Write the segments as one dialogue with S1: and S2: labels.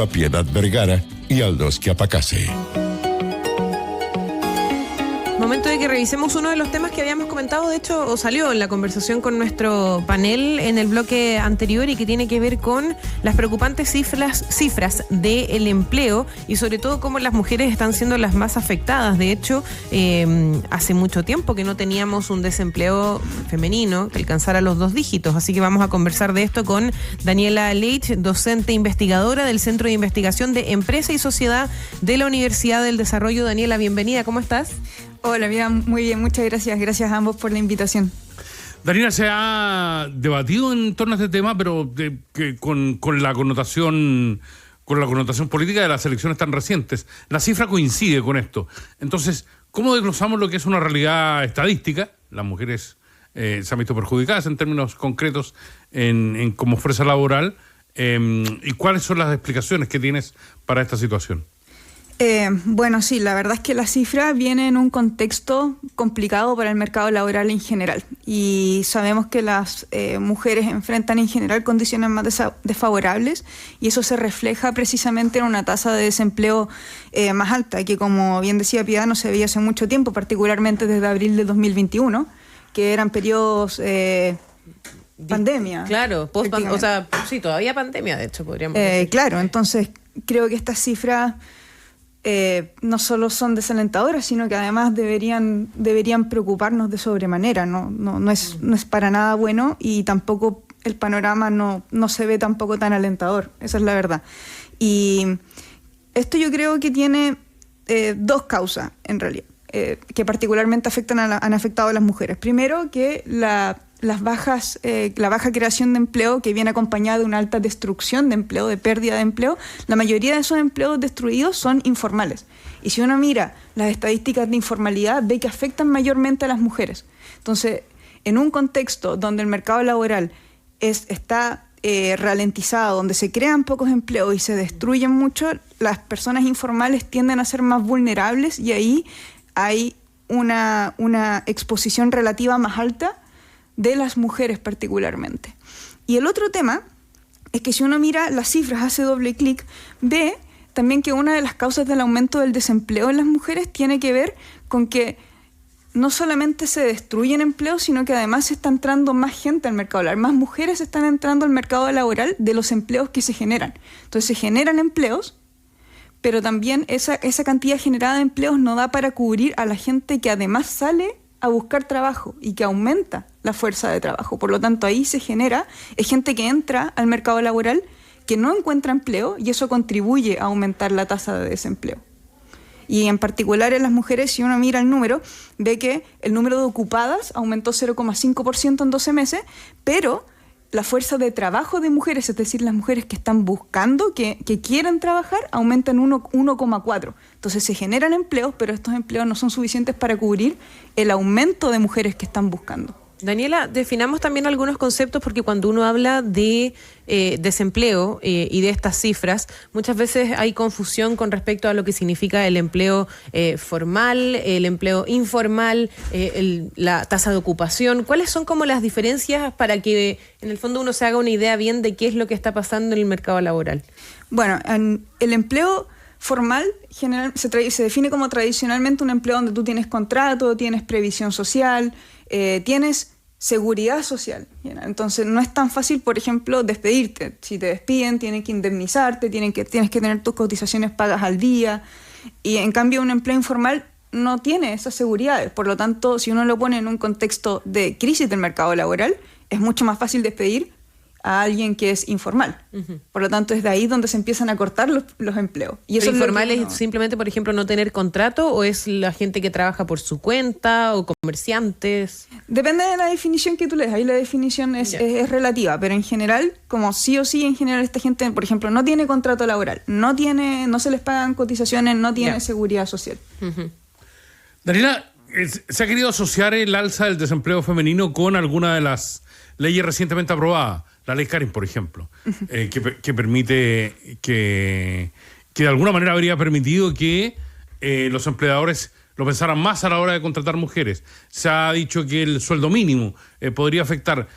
S1: a Piedad Vergara y Aldosque Apacase.
S2: Momento de que revisemos uno de los temas que habíamos comentado, de hecho, o salió en la conversación con nuestro panel en el bloque anterior y que tiene que ver con las preocupantes cifras del empleo y sobre todo cómo las mujeres están siendo las más afectadas. De hecho, hace mucho tiempo que no teníamos un desempleo femenino que alcanzara los 2 dígitos, así que vamos a conversar de esto con Daniela Leitch, docente investigadora del Centro de Investigación de Empresa y Sociedad de la Universidad del Desarrollo. Daniela, bienvenida, ¿cómo estás?
S3: Hola, amiga, muy bien, muchas gracias. Gracias a ambos por la invitación.
S4: Daniela, se ha debatido en torno a este tema, pero con la connotación política de las elecciones tan recientes. La cifra coincide con esto. Entonces, ¿cómo desglosamos lo que es una realidad estadística? Las mujeres se han visto perjudicadas en términos concretos como fuerza laboral. ¿Y cuáles son las explicaciones que tienes para esta situación?
S3: Bueno, sí, la verdad es que la cifra viene en un contexto complicado para el mercado laboral en general y sabemos que las mujeres enfrentan en general condiciones más desfavorables y eso se refleja precisamente en una tasa de desempleo más alta, que como bien decía Piedad, no se veía hace mucho tiempo, particularmente desde abril de 2021, que eran periodos pandemia.
S2: Claro, o sea, sí, todavía pandemia, de hecho, podríamos decir.
S3: Claro, entonces creo que estas cifras no solo son desalentadoras, sino que además deberían preocuparnos de sobremanera. No es para nada bueno y tampoco el panorama no se ve tampoco tan alentador. Esa es la verdad. Y esto yo creo que tiene 2 causas, en realidad, que particularmente han afectado a las mujeres. Primero, que la baja creación de empleo, que viene acompañada de una alta destrucción de empleo, de pérdida de empleo. La mayoría de esos empleos destruidos son informales. Y si uno mira las estadísticas de informalidad, ve que afectan mayormente a las mujeres. Entonces, en un contexto donde el mercado laboral está ralentizado, donde se crean pocos empleos y se destruyen mucho, las personas informales tienden a ser más vulnerables y ahí hay una exposición relativa más alta de las mujeres particularmente. Y el otro tema es que si uno mira las cifras, hace doble clic, ve también que una de las causas del aumento del desempleo en las mujeres tiene que ver con que no solamente se destruyen empleos, sino que además está entrando más gente al mercado laboral, más mujeres están entrando al mercado laboral de los empleos que se generan. Entonces se generan empleos, pero también esa cantidad generada de empleos no da para cubrir a la gente que además sale a buscar trabajo y que aumenta la fuerza de trabajo. Por lo tanto, ahí es gente que entra al mercado laboral que no encuentra empleo y eso contribuye a aumentar la tasa de desempleo. Y en particular en las mujeres, si uno mira el número, ve que el número de ocupadas aumentó 0,5% en 12 meses, pero la fuerza de trabajo de mujeres, es decir, las mujeres que están buscando, que quieren trabajar, aumentan 1,4%. Entonces se generan empleos, pero estos empleos no son suficientes para cubrir el aumento de mujeres que están buscando.
S2: Daniela, definamos también algunos conceptos porque cuando uno habla de desempleo y de estas cifras, muchas veces hay confusión con respecto a lo que significa el empleo formal, el empleo informal, la tasa de ocupación. ¿Cuáles son como las diferencias para que en el fondo uno se haga una idea bien de qué es lo que está pasando en el mercado laboral?
S3: Bueno, el empleo formal se define como tradicionalmente un empleo donde tú tienes contrato, tienes previsión social, tienes seguridad social. Entonces no es tan fácil, por ejemplo, despedirte. Si te despiden, tienen que indemnizarte, tienes que tener tus cotizaciones pagas al día. Y en cambio un empleo informal no tiene esas seguridades. Por lo tanto, si uno lo pone en un contexto de crisis del mercado laboral, es mucho más fácil despedir a alguien que es informal. Uh-huh. Por lo tanto, es de ahí donde se empiezan a cortar los empleos.
S2: Y eso informal es simplemente, por ejemplo, no tener contrato, o es la gente que trabaja por su cuenta o comerciantes.
S3: Depende de la definición que tú lees. Ahí la definición es relativa, pero en general, como sí o sí, en general esta gente, por ejemplo, no tiene contrato laboral, no se les pagan cotizaciones, no tiene seguridad social.
S2: Uh-huh.
S4: Daniela, ¿se ha querido asociar el alza del desempleo femenino con alguna de las leyes recientemente aprobadas? La ley Karin, por ejemplo, que permite que de alguna manera habría permitido que los empleadores lo pensaran más a la hora de contratar mujeres. Se ha dicho que el sueldo mínimo podría afectar.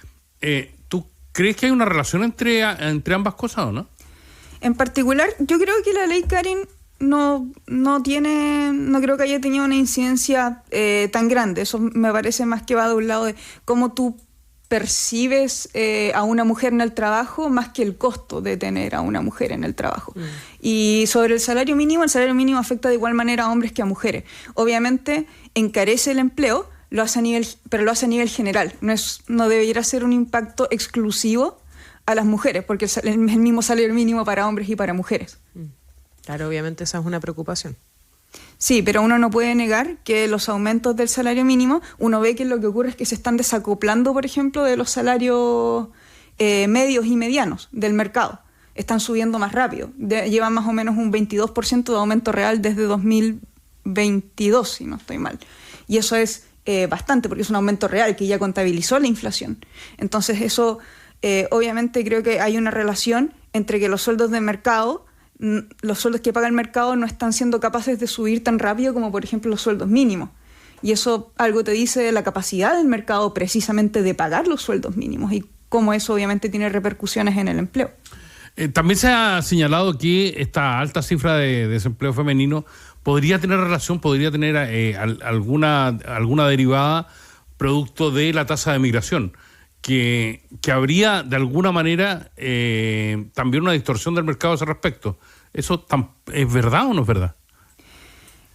S4: ¿Tú crees que hay una relación entre ambas cosas o no?
S3: En particular, yo creo que la ley Karen no creo que haya tenido una incidencia tan grande. Eso me parece más que va de un lado de cómo tú percibes a una mujer en el trabajo más que el costo de tener a una mujer en el trabajo. Y sobre el salario mínimo afecta de igual manera a hombres que a mujeres. Obviamente encarece el empleo, pero lo hace a nivel general. No debería ser un impacto exclusivo a las mujeres, porque es el mismo salario mínimo para hombres y para mujeres.
S2: Claro, obviamente esa es una preocupación.
S3: Sí, pero uno no puede negar que los aumentos del salario mínimo, uno ve que lo que ocurre es que se están desacoplando, por ejemplo, de los salarios medios y medianos del mercado. Están subiendo más rápido. Llevan más o menos un 22% de aumento real desde 2022, si no estoy mal. Y eso es bastante, porque es un aumento real que ya contabilizó la inflación. Entonces eso, obviamente creo que hay una relación entre que los sueldos de mercado, los sueldos que paga el mercado no están siendo capaces de subir tan rápido como, por ejemplo, los sueldos mínimos. Y eso algo te dice de la capacidad del mercado precisamente de pagar los sueldos mínimos y cómo eso obviamente tiene repercusiones en el empleo.
S4: También se ha señalado que esta alta cifra de desempleo femenino podría tener alguna derivada producto de la tasa de migración, que habría de alguna manera también una distorsión del mercado a ese respecto. ¿Eso es verdad o no es verdad?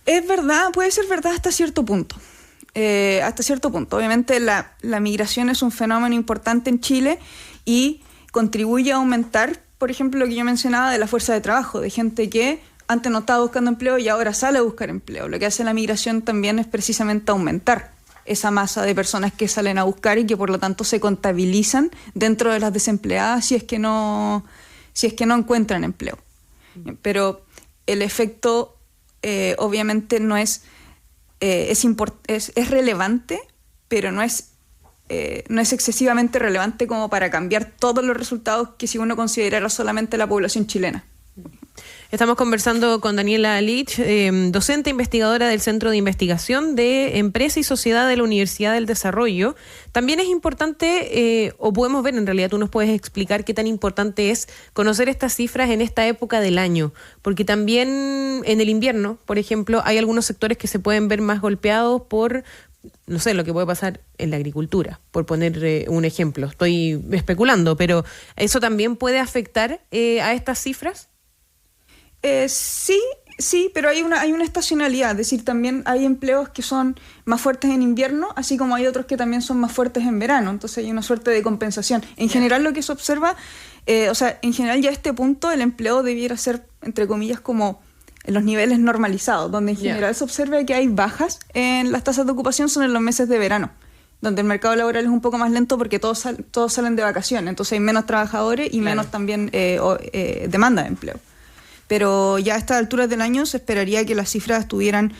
S3: Es verdad, puede ser verdad hasta cierto punto. Obviamente la migración es un fenómeno importante en Chile y contribuye a aumentar, por ejemplo, lo que yo mencionaba de la fuerza de trabajo, de gente que antes no estaba buscando empleo y ahora sale a buscar empleo. Lo que hace la migración también es precisamente aumentar esa masa de personas que salen a buscar y que por lo tanto se contabilizan dentro de las desempleadas si es que no encuentran empleo. Pero el efecto obviamente no es relevante, pero no es excesivamente relevante como para cambiar todos los resultados que si uno considerara solamente la población chilena.
S2: Estamos conversando con Daniela Lich, docente investigadora del Centro de Investigación de Empresa y Sociedad de la Universidad del Desarrollo. También es importante, o podemos ver en realidad, tú nos puedes explicar qué tan importante es conocer estas cifras en esta época del año, porque también en el invierno, por ejemplo, hay algunos sectores que se pueden ver más golpeados por, no sé, lo que puede pasar en la agricultura, por poner un ejemplo. Estoy especulando, pero ¿eso también puede afectar a estas cifras?
S3: Sí, pero hay una estacionalidad, es decir, también hay empleos que son más fuertes en invierno, así como hay otros que también son más fuertes en verano, entonces hay una suerte de compensación. En general lo que se observa, en general ya a este punto el empleo debiera ser, entre comillas, como en los niveles normalizados, donde en general se observa que hay bajas en las tasas de ocupación son en los meses de verano, donde el mercado laboral es un poco más lento porque todos salen de vacaciones, entonces hay menos trabajadores y menos también demanda de empleo. Pero ya a estas alturas del año se esperaría que las cifras estuvieran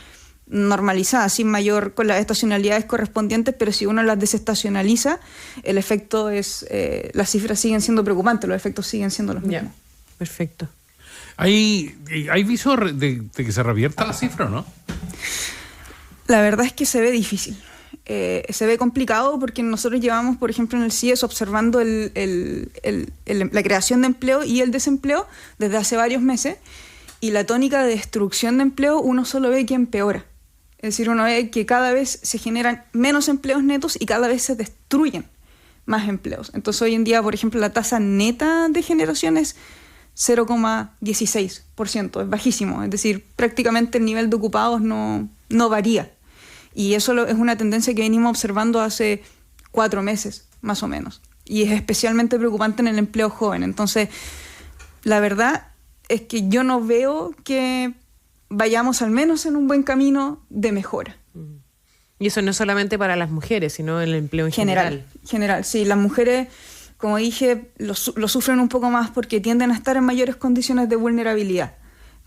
S3: normalizadas, con las estacionalidades correspondientes, pero si uno las desestacionaliza, el efecto es, las cifras siguen siendo preocupantes, los efectos siguen siendo los mismos.
S2: Perfecto.
S4: ¿Hay viso de que se revierta la cifra o no?
S3: La verdad es que se ve difícil. Se ve complicado porque nosotros llevamos, por ejemplo, en el CIES observando la creación de empleo y el desempleo desde hace varios meses, y la tónica de destrucción de empleo uno solo ve que empeora. Es decir, uno ve que cada vez se generan menos empleos netos y cada vez se destruyen más empleos. Entonces hoy en día, por ejemplo, la tasa neta de generación es 0,16%, es bajísimo. Es decir, prácticamente el nivel de ocupados no varía. Y eso es una tendencia que venimos observando hace 4 meses, más o menos. Y es especialmente preocupante en el empleo joven. Entonces, la verdad es que yo no veo que vayamos al menos en un buen camino de mejora.
S2: Y eso no es solamente para las mujeres, sino en el empleo en general.
S3: General, sí. Las mujeres, como dije, lo sufren un poco más porque tienden a estar en mayores condiciones de vulnerabilidad.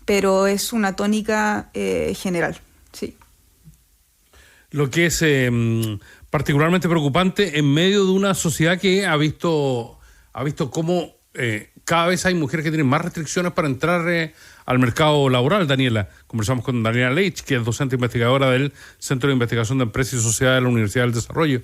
S3: Pero es una tónica general, sí.
S4: Lo que es particularmente preocupante en medio de una sociedad que ha visto cómo cada vez hay mujeres que tienen más restricciones para entrar al mercado laboral. Daniela, conversamos con Daniela Leitch, que es docente investigadora del Centro de Investigación de Empresa y Sociedad de la Universidad del Desarrollo.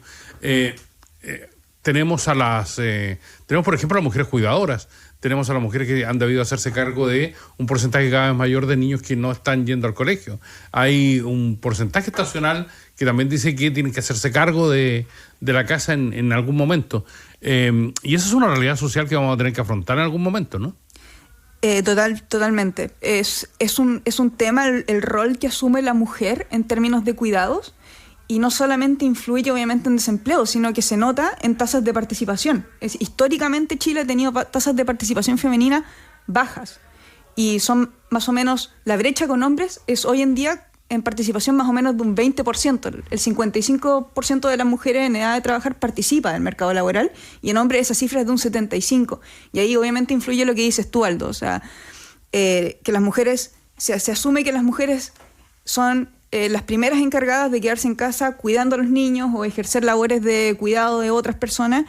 S4: Tenemos, por ejemplo, a las mujeres cuidadoras. tenemos a las mujeres que han debido hacerse cargo de un porcentaje cada vez mayor de niños que no están yendo al colegio. Hay un porcentaje estacional que también dice que tienen que hacerse cargo de la casa en algún momento. Y esa es una realidad social que vamos a tener que afrontar en algún momento, ¿no?
S3: Totalmente. Es un tema el rol que asume la mujer en términos de cuidados, y no solamente influye obviamente en desempleo, sino que se nota en tasas de participación. Históricamente Chile ha tenido tasas de participación femenina bajas, y son más o menos, la brecha con hombres es hoy en día en participación más o menos de un 20%. El 55% de las mujeres en edad de trabajar participa del mercado laboral, y en hombres esa cifra es de un 75%. Y ahí obviamente influye lo que dices tú, Aldo. O sea, que las mujeres, se asume que las mujeres son las primeras encargadas de quedarse en casa cuidando a los niños o ejercer labores de cuidado de otras personas,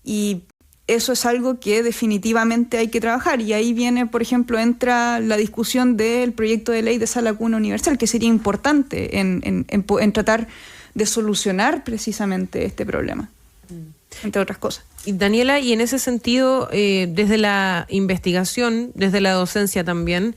S3: y eso es algo que definitivamente hay que trabajar. Y ahí viene, por ejemplo, entra la discusión del proyecto de ley de sala cuna universal, que sería importante en tratar de solucionar precisamente este problema, entre otras cosas.
S2: Y Daniela, y en ese sentido, desde la investigación, desde la docencia también,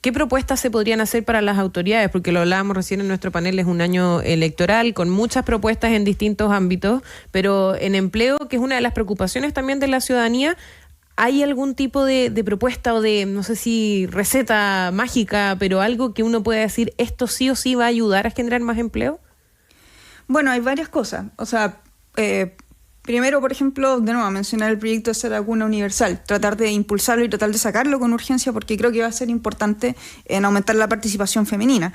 S2: ¿qué propuestas se podrían hacer para las autoridades? Porque lo hablábamos recién en nuestro panel, es un año electoral con muchas propuestas en distintos ámbitos, pero en empleo, que es una de las preocupaciones también de la ciudadanía, ¿hay algún tipo de propuesta o de, no sé si receta mágica, pero algo que uno pueda decir, esto sí o sí va a ayudar a generar más empleo?
S3: Bueno, hay varias cosas. O sea, primero, por ejemplo, de nuevo, mencionar el proyecto de sala cuna universal, tratar de impulsarlo y tratar de sacarlo con urgencia, porque creo que va a ser importante en aumentar la participación femenina.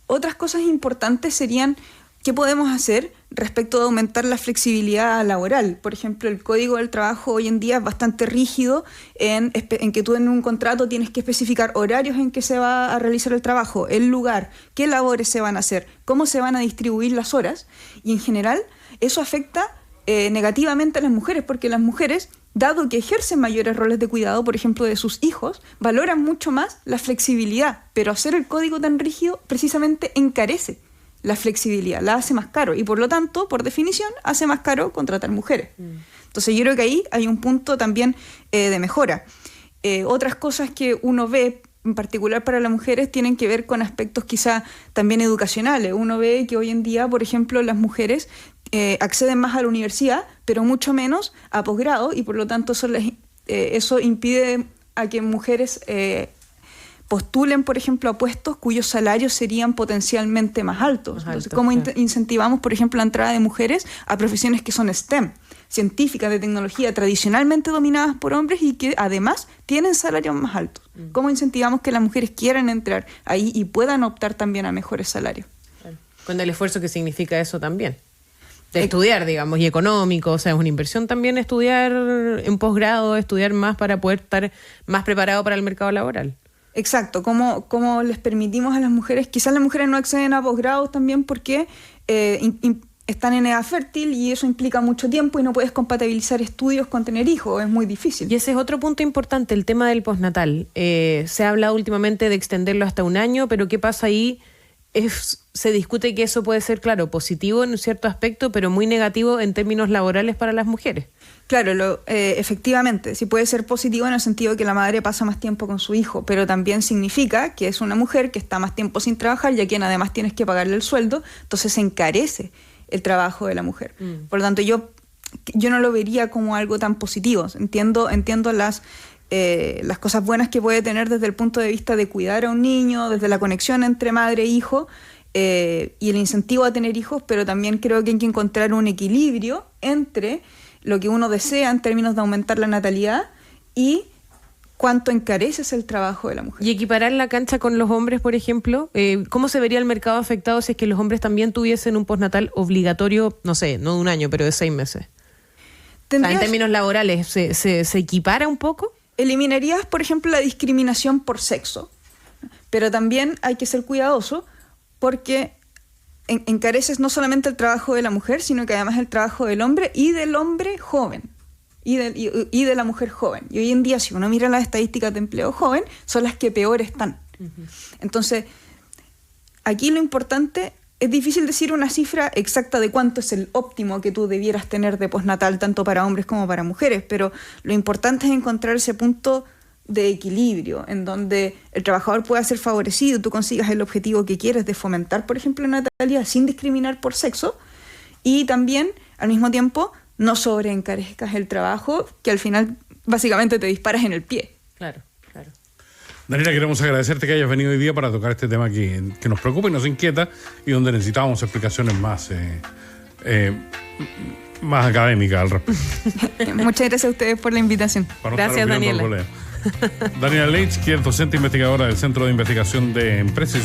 S3: Otras cosas importantes serían qué podemos hacer respecto de aumentar la flexibilidad laboral. Por ejemplo, el Código del Trabajo hoy en día es bastante rígido en que tú en un contrato tienes que especificar horarios en que se va a realizar el trabajo, el lugar, qué labores se van a hacer, cómo se van a distribuir las horas, y en general eso afecta negativamente a las mujeres, porque las mujeres, dado que ejercen mayores roles de cuidado, por ejemplo, de sus hijos, valoran mucho más la flexibilidad, pero hacer el código tan rígido precisamente encarece la flexibilidad, la hace más caro, y por lo tanto, por definición, hace más caro contratar mujeres. Entonces yo creo que ahí hay un punto también de mejora. Otras cosas que uno ve, en particular para las mujeres, tienen que ver con aspectos quizá también educacionales. Uno ve que hoy en día, por ejemplo, las mujeres acceden más a la universidad, pero mucho menos a posgrado, y por lo tanto eso impide a que mujeres postulen, por ejemplo, a puestos cuyos salarios serían potencialmente más altos. Entonces, ¿cómo incentivamos, por ejemplo, la entrada de mujeres a profesiones que son STEM, científicas, de tecnología, tradicionalmente dominadas por hombres y que además tienen salarios más altos? ¿Cómo incentivamos que las mujeres quieran entrar ahí y puedan optar también a mejores salarios?
S2: Con el esfuerzo que significa eso también. De estudiar, digamos, y económico, o sea, es una inversión también estudiar en posgrado, estudiar más para poder estar más preparado para el mercado laboral.
S3: Exacto, ¿cómo les permitimos a las mujeres? Quizás las mujeres no acceden a posgrados también porque están en edad fértil, y eso implica mucho tiempo y no puedes compatibilizar estudios con tener hijos, es muy difícil.
S2: Y ese es otro punto importante, el tema del postnatal. Se ha hablado últimamente de extenderlo hasta un año, pero ¿qué pasa ahí? Se discute que eso puede ser, claro, positivo en un cierto aspecto, pero muy negativo en términos laborales para las mujeres.
S3: Claro, efectivamente, sí puede ser positivo en el sentido de que la madre pasa más tiempo con su hijo, pero también significa que es una mujer que está más tiempo sin trabajar, y a quien además tienes que pagarle el sueldo, entonces se encarece el trabajo de la mujer. Por lo tanto, yo no lo vería como algo tan positivo. Entiendo las cosas buenas que puede tener desde el punto de vista de cuidar a un niño, desde la conexión entre madre e hijo, y el incentivo a tener hijos, pero también creo que hay que encontrar un equilibrio entre lo que uno desea en términos de aumentar la natalidad y cuánto encareces el trabajo de la mujer.
S2: Y equiparar la cancha con los hombres, por ejemplo, ¿cómo se vería el mercado afectado si es que los hombres también tuviesen un postnatal obligatorio, no sé, no de un año, pero de 6 meses? O sea, en términos laborales, ¿se equipara un poco?
S3: Eliminarías, por ejemplo, la discriminación por sexo, pero también hay que ser cuidadoso porque encareces no solamente el trabajo de la mujer, sino que además el trabajo del hombre y del hombre joven y de la mujer joven. Y hoy en día, si uno mira las estadísticas de empleo joven, son las que peor están. Entonces, aquí lo importante es difícil decir una cifra exacta de cuánto es el óptimo que tú debieras tener de postnatal, tanto para hombres como para mujeres, pero lo importante es encontrar ese punto de equilibrio, en donde el trabajador pueda ser favorecido, tú consigas el objetivo que quieres de fomentar, por ejemplo, la natalidad sin discriminar por sexo, y también, al mismo tiempo, no sobreencarezcas el trabajo, que al final básicamente te disparas en el pie.
S2: Claro, claro.
S4: Daniela, queremos agradecerte que hayas venido hoy día para tocar este tema que nos preocupa y nos inquieta y donde necesitábamos explicaciones más académicas al respecto.
S3: Muchas gracias a ustedes por la invitación.
S2: Gracias, Daniela.
S4: Daniela Leitch, quien es docente investigadora del Centro de Investigación de Empresas